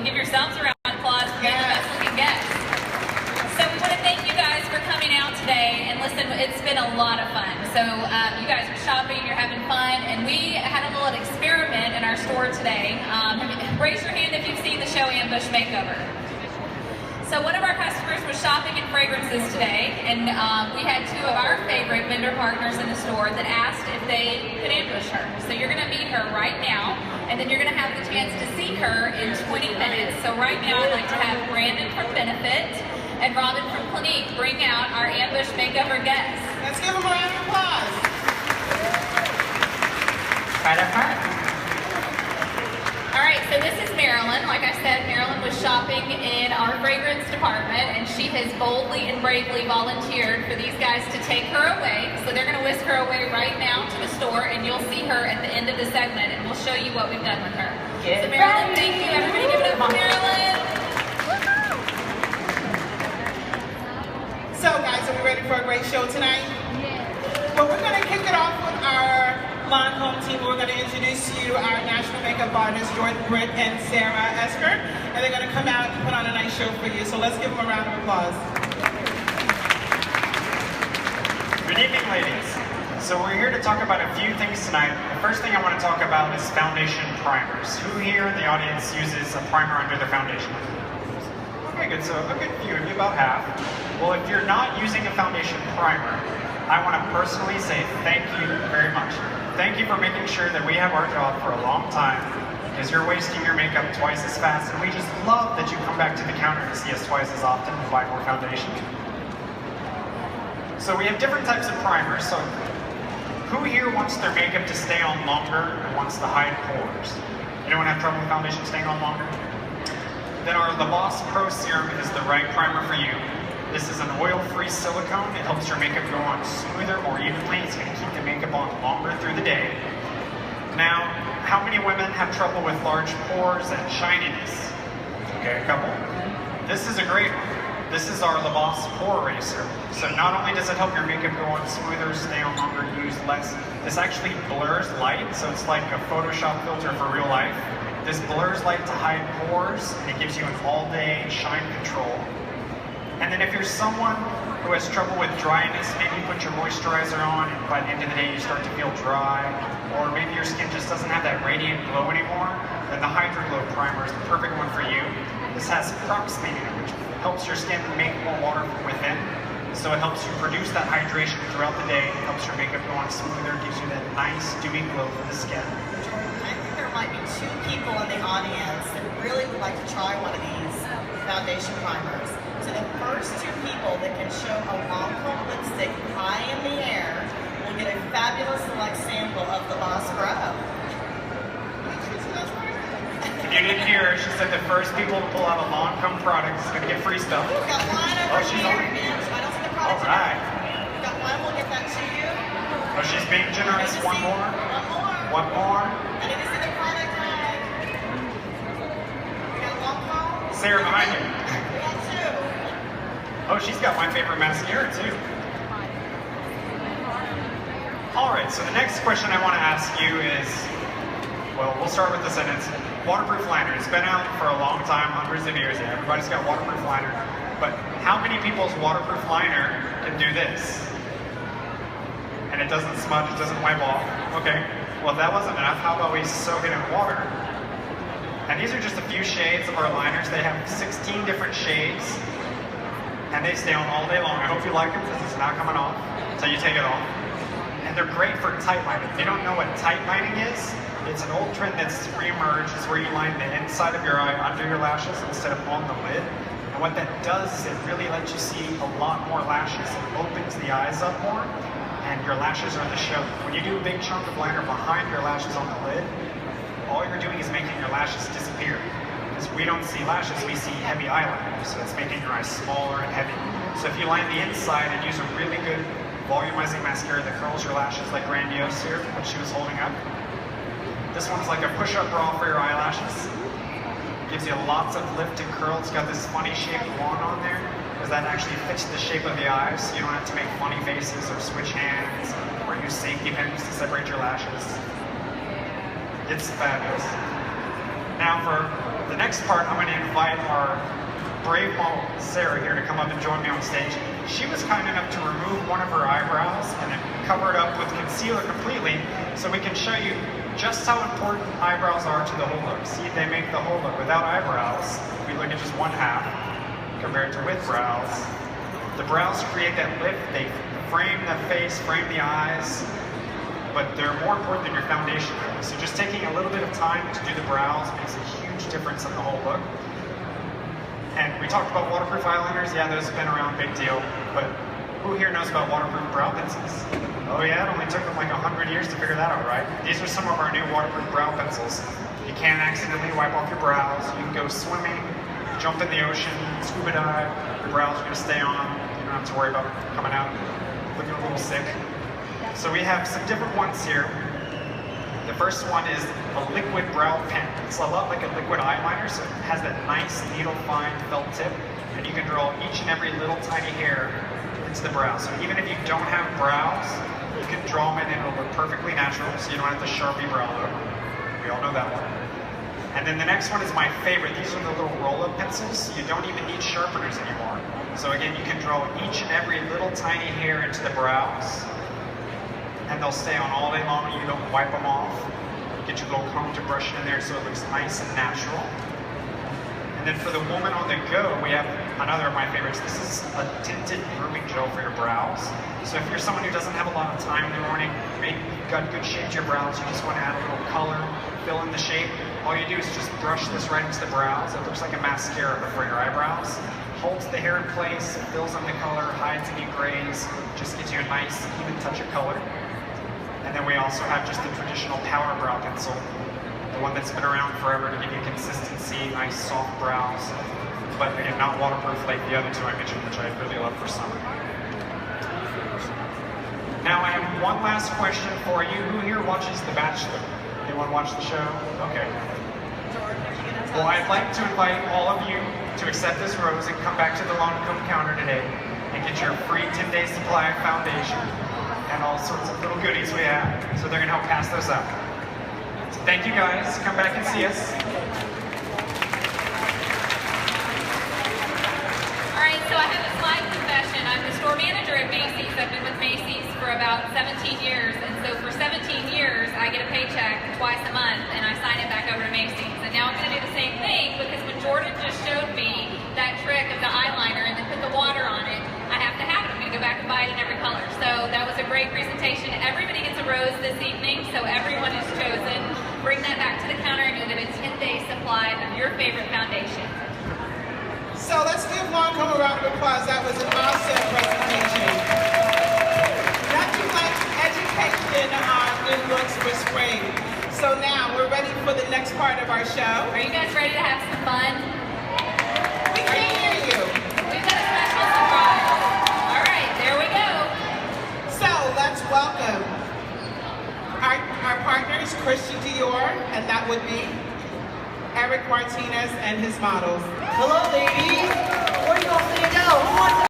give yourselves a round of applause for being the best looking guests. So we want to thank you guys for coming out today, and listen, it's been a lot of fun. So you guys are shopping, you're having fun, and we had a little experiment in our store today. Raise your hand if you've seen the show Ambush Makeover. So one of our customers was shopping in fragrances today, and we had two of our favorite vendor partners in the store that asked if they could ambush her. So you're going to meet her right now, and then you're going to have the chance to see her in 20 minutes. So right now I'd like to have Brandon from Benefit and Robin from Clinique bring out our Ambush Makeover guests. Let's give them a round of applause. Right up front. All right, so this is Marilyn. Like I said, Marilyn was shopping in our fragrance department, and she has boldly and bravely volunteered for these guys to take her away. So they're going to whisk her away right now to the store, and you'll see her at the end of the segment, and we'll show you what we've done with her. So Marilyn, thank you. Everybody give it up for Marilyn. So guys, are we ready for a great show tonight? Yes. Well, we're going to kick it off with our Lancome team. We're going to introduce you to our national makeup artists, Jordan Britt and Sarah Esker, and they're going to come out and put on a nice show for you. So let's give them a round of applause. Good evening, ladies. So we're here to talk about a few things tonight. The first thing I want to talk about is foundation primers. Who here in the audience uses a primer under their foundation? Okay, good. So a good few of you, about half. Well, if you're not using a foundation primer, I want to personally say thank you very much. Thank you for making sure that we have our job for a long time, because you're wasting your makeup twice as fast, and we just love that you come back to the counter to see us twice as often and buy more foundation. So we have different types of primers. So who here wants their makeup to stay on longer and wants to hide pores? Anyone have trouble with foundation staying on longer? Then our Le Boss Pro Serum is the right primer for you. This is an oil-free silicone. It helps your makeup go on smoother, more evenly. It's going to keep the makeup on longer through the day. Now, how many women have trouble with large pores and shininess? Okay, a couple. This is a great one. This is our Le Boss Pore Eraser. So not only does it help your makeup go on smoother, stay on longer, use less, this actually blurs light, so it's like a Photoshop filter for real life. This blurs light to hide pores, and it gives you an all-day shine control. And then if you're someone who has trouble with dryness, maybe you put your moisturizer on and by the end of the day you start to feel dry, or maybe your skin just doesn't have that radiant glow anymore, then the Hydro Glow Primer is the perfect one for you. This has peroxide in it, which helps your skin make more water from within. So it helps you produce that hydration throughout the day, it helps your makeup go on smoother, gives you that nice dewy glow for the skin. I think there might be two people in the audience that really would like to try one of these foundation primers. So the first two people that can show a Lancome lipstick high in the air will get a fabulous select sample of the Boss Pro. If you didn't hear her, she said the first people to pull out a Lancome product is going to get free stuff. We've got one over she's here. on. I don't see the product. All right. We've got one, we'll get that to you. Oh, she's being generous. One more. One more. One more. I need to see the product tag. We got a Lancome. Sarah behind you. We got two. Oh, she's got my favorite mascara too. All right, so the next question I want to ask you is, well, we'll start with the sentence. Waterproof liner. It's been out for a long time, hundreds of years. Everybody's got waterproof liner. But how many people's waterproof liner can do this? And it doesn't smudge, it doesn't wipe off. Okay, well if that wasn't enough, how about we soak it in water? And these are just a few shades of our liners. They have 16 different shades. And they stay on all day long. I hope you like them because it's not coming off until you take it off. And they're great for tight lining. If you don't know what tight lining is, it's an old trend that's re-emerged. It's where you line the inside of your eye under your lashes instead of on the lid. And what that does is it really lets you see a lot more lashes. It opens the eyes up more, and your lashes are the show. When you do a big chunk of liner behind your lashes on the lid, all you're doing is making your lashes disappear. Because we don't see lashes, we see heavy eyeliner, so it's making your eyes smaller and heavy. So if you line the inside and use a really good volumizing mascara that curls your lashes like Grandiose here, what she was holding up. This one's like a push-up bra for your eyelashes. Gives you lots of lift and curl. It's got this funny shaped wand on there, because that actually fits the shape of the eyes, so you don't have to make funny faces or switch hands or use safety pins to separate your lashes. It's fabulous. Now for the next part, I'm going to invite our brave model, Sarah, here to come up and join me on stage. She was kind enough to remove one of her eyebrows and then cover it up with concealer completely so we can show you just how important eyebrows are to the whole look. See, they make the whole look. Without eyebrows, we look at just one half compared to with brows. The brows create that lift, they frame the face, frame the eyes, but they're more important than your foundation. So just taking a little bit of time to do the brows makes a huge difference in the whole look. And we talked about waterproof eyeliners. Yeah, those have been around, big deal. But who here knows about waterproof brow pencils? Oh yeah, it only took them like 100 years to figure that out, right? These are some of our new waterproof brow pencils. You can't accidentally wipe off your brows. You can go swimming, jump in the ocean, scuba dive. Your brows are gonna stay on. You don't have to worry about coming out looking a little sick. So we have some different ones here. The first one is a liquid brow pen. It's a lot like a liquid eyeliner, so it has that nice needle-fine felt tip, and you can draw each and every little tiny hair into the brow. So even if you don't have brows, you can draw them in and it'll look perfectly natural, so you don't have the Sharpie brow look. We all know that one. And then the next one is my favorite. These are the little roll-up pencils. You don't even need sharpeners anymore. So again, you can draw each and every little tiny hair into the brows, and they'll stay on all day long. You don't wipe them off. Get your little comb to brush it in there so it looks nice and natural. And then for the woman on the go, we have another of my favorites. This is a tinted grooming gel for your brows. So if you're someone who doesn't have a lot of time in the morning, maybe you've got good shape to your brows, you just want to add a little color, fill in the shape, all you do is just brush this right into the brows. It looks like a mascara but for your eyebrows. Holds the hair in place, fills in the color, hides any grays, just gives you a nice even touch of color. And then we also have just the traditional powder brow pencil, the one that's been around forever to give you consistency, nice soft brows, but again, not waterproof like the other two I mentioned, which I really love for summer. Now I have one last question for you. Who here watches The Bachelor? Anyone watch the show? Okay. Well, I'd like to invite all of you to accept this rose and come back to the Lancome counter today and get your free 10-day supply of foundation and all sorts of little goodies we have. So they're gonna help pass those out. So thank you guys. Come back and see us. All right, so I have a slight confession. I'm the store manager at Macy's. I've been with Macy's for about 17 years, and so for 17 years, I get a paycheck twice a month, and I sign it back over to Macy's. And now I'm gonna do the same thing, because when Jordan just showed me that trick of the eyeliner and then put the water on it, I have to have it. I'm gonna go back and buy it in every color. So that was a great presentation. Everybody gets a rose this evening, so everyone is chosen. Bring that back to the counter and you'll get a 10-day supply of your favorite foundation. So let's give Lancome a round of applause. That was an awesome presentation. Nothing like education on new looks for spring. So now we're ready for the next part of our show. Are you guys ready to have some fun? We can't hear you. We've got a special surprise. All right, there we go. So let's welcome our partners, Christian Dior, and that would be Eric Martinez and his models. Hello, ladies. Where are you all sitting down? Who wants